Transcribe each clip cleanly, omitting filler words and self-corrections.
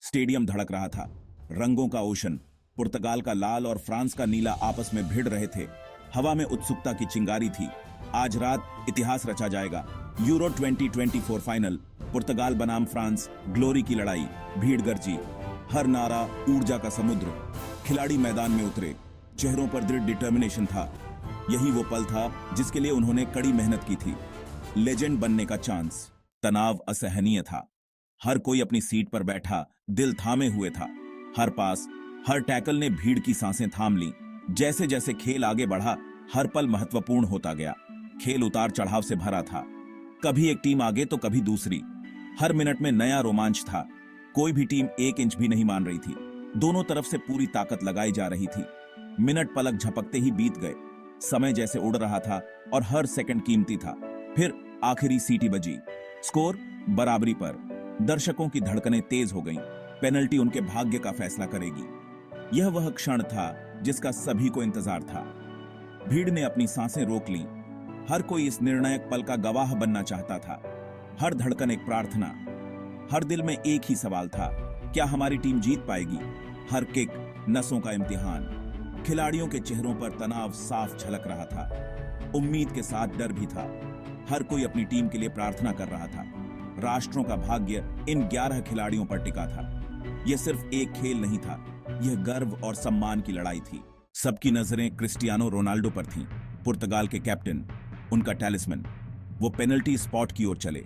Stadium धड़क रहा था। रंगों का ओशन, पुर्तगाल का लाल और फ्रांस का नीला आपस में भिड़ रहे थे। हवा में उत्सुकता की चिंगारी थी। आज रात इतिहास रचा जाएगा। यूरो 2024 फाइनल, पुर्तगाल बनाम फ्रांस, ग्लोरी की लड़ाई। भीड़ गरजी, हर नारा ऊर्जा का समुद्र। खिलाड़ी मैदान में उतरे, चेहरों पर दृढ़ डिटर्मिनेशन था। यही वो पल था जिसके लिए उन्होंने कड़ी मेहनत की थी। लेजेंड बनने का चांस। तनाव असहनीय था। हर कोई अपनी सीट पर बैठा, दिल थामे हुए था। हर पास, हर टैकल ने भीड़ की सांसें थाम ली। जैसे जैसे खेल आगे बढ़ा, हर पल महत्वपूर्ण होता गया। खेल उतार चढ़ाव से भरा था। कभी एक टीम आगे तो कभी दूसरी। हर मिनट में नया रोमांच था। कोई भी टीम 1 इंच भी नहीं मान रही थी। दोनों तरफ से पूरी ताकत लगाई जा रही थी। मिनट पलक झपकते ही बीत गए। समय जैसे उड़ रहा था और हर सेकंड कीमती था। फिर आखिरी सीटी बजी। स्कोर बराबरी पर। दर्शकों की धड़कनें तेज हो गईं। पेनल्टी उनके भाग्य का फैसला करेगी। यह वह क्षण था जिसका सभी को इंतजार था। भीड़ ने अपनी सांसें रोक लीं। हर कोई इस निर्णायक पल का गवाह बनना चाहता था। हर धड़कन एक प्रार्थना। हर दिल में एक ही सवाल था, क्या हमारी टीम जीत पाएगी? हर किक नसों का इम्तिहान। खिलाड़ियों के चेहरों पर तनाव साफ झलक रहा था। उम्मीद के साथ डर भी था। हर कोई अपनी टीम के लिए प्रार्थना कर रहा था। राष्ट्रों का भाग्य इन 11 खिलाड़ियों पर टिका था। यह सिर्फ एक खेल नहीं था, यह गर्व और सम्मान की लड़ाई थी। सबकी नजरें क्रिस्टियानो रोनाल्डो पर थीं, पुर्तगाल के कैप्टन, उनका टैलिस्मैन। वो पेनल्टी स्पॉट की ओर चले,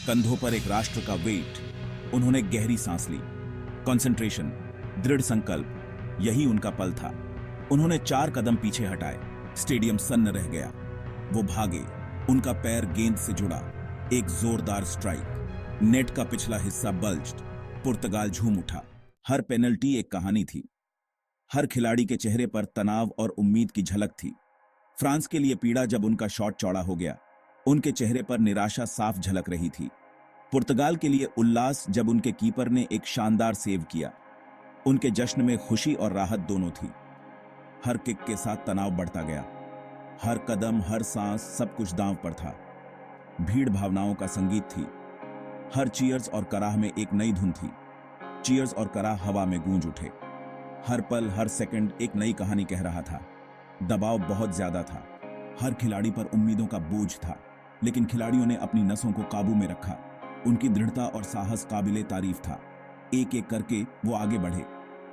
कंधों पर एक राष्ट्र का वेट। उन्होंने गहरी सांस ली। कंसंट्रेशन, दृढ़ संकल्प, यही उनका पल था। उन्होंने 4 कदम पीछे हटाए। स्टेडियम सन्न रह गया। वो भागे, उनका पैर गेंद से जुड़ा। एक जोरदार स्ट्राइक, नेट का पिछला हिस्सा बल्ज्ड। पुर्तगाल झूम उठा। हर पेनल्टी एक कहानी थी। हर खिलाड़ी के चेहरे पर तनाव और उम्मीद की झलक थी। फ्रांस के लिए पीड़ा जब उनका शॉट चौड़ा हो गया, उनके चेहरे पर निराशा साफ झलक रही थी। पुर्तगाल के लिए उल्लास जब उनके कीपर ने एक शानदार सेव किया। उनके जश्न में खुशी और राहत दोनों थी। हर किक के साथ तनाव बढ़ता गया। हर कदम, हर सांस, सब कुछ दांव पर था। भीड़ भावनाओं का संगीत थी। हर चीयर्स और कराह में एक नई धुन थी। चीयर्स और कराह हवा में गूंज उठे। हर पल, हर सेकंड एक नई कहानी कह रहा था। दबाव बहुत ज्यादा था। हर खिलाड़ी पर उम्मीदों का बोझ था, लेकिन खिलाड़ियों ने अपनी नसों को काबू में रखा। उनकी दृढ़ता और साहस काबिले तारीफ था। एक एक करके वो आगे बढ़े।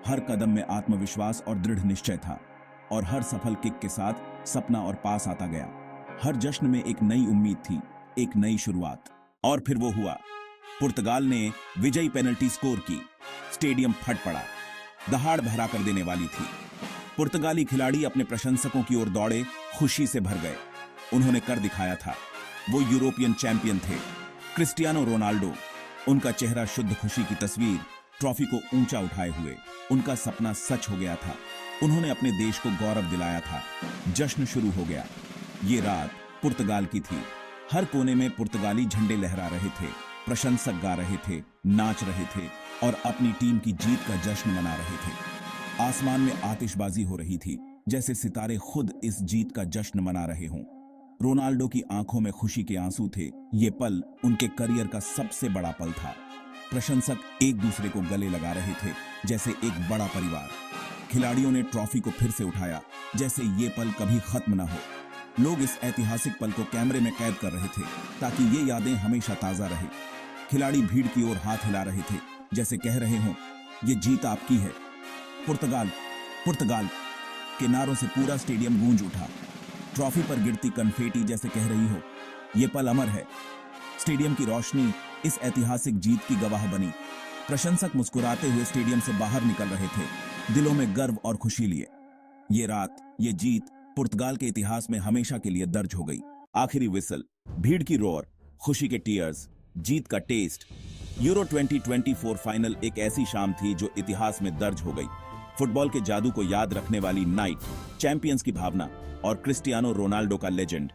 हर कदम में आत्मविश्वास और दृढ़ निश्चय था, और हर सफल किक के साथ सपना और पास आता गया। हर जश्न में एक नई उम्मीद थी, एक नई शुरुआत। और फिर वो हुआ। पुर्तगाल ने विजयी पेनल्टी स्कोर की। स्टेडियम फट पड़ा। दहाड़ बहरा कर देने वाली थी। पुर्तगाली खिलाड़ी अपने प्रशंसकों की ओर दौड़े, खुशी से भर गए। उन्होंने कर दिखाया था। वो यूरोपियन चैंपियन थे। क्रिस्टियानो रोनाल्डो, उनका चेहरा शुद्ध खुशी की तस्वीर, ट्रॉफी को ऊंचा उठाए हुए। उनका सपना सच हो गया था। उन्होंने अपने देश को गौरव दिलाया था। जश्न शुरू हो गया। ये रात पुर्तगाल की थी। हर कोने में पुर्तगाली झंडे लहरा रहे थे। प्रशंसक गा रहे थे, नाच रहे थे और अपनी टीम की जीत का जश्न मना रहे थे। आसमान में आतिशबाजी हो रही थी, जैसे सितारे खुद इस जीत का जश्न मना रहे हों। रोनाल्डो की आंखों में खुशी के आंसू थे। ये पल उनके करियर का सबसे बड़ा पल था। प्रशंसक एक दूसरे को गले लगा रहे थे, जैसे एक बड़ा परिवार। खिलाड़ियों ने ट्रॉफी को फिर से उठाया, जैसे ये पल कभी खत्म ना हो। लोग इस ऐतिहासिक पल को कैमरे में कैद कर रहे थे, ताकि ये यादें हमेशा ताजा रहे। खिलाड़ी भीड़ की ओर हाथ हिला रहे थे, जैसे कह रहे हों, ये जीत आपकी है। पुर्तगाल, पुर्तगाल के नारों से पूरा स्टेडियम गूंज उठा। ट्रॉफी पर गिरती कन्फेटी जैसे कह रही हो, ये पल अमर है। स्टेडियम की रोशनी इस ऐतिहासिक जीत की गवाह बनी। प्रशंसक मुस्कुराते हुए स्टेडियम से बाहर निकल रहे थे, दिलों में गर्व और खुशी लिए। ये रात, ये जीत पुर्तगाल के इतिहास में हमेशा के लिए दर्ज हो गई। आखिरी विसल, भीड़ की रोर, खुशी के टीयर्स, जीत का टेस्ट। यूरो 2024 फाइनल एक ऐसी शाम थी जो इतिहास में दर्ज हो गई। फुटबॉल के जादू को याद रखने वाली नाइट, चैंपियंस की भावना और क्रिस्टियानो रोनाल्डो का लेजेंड।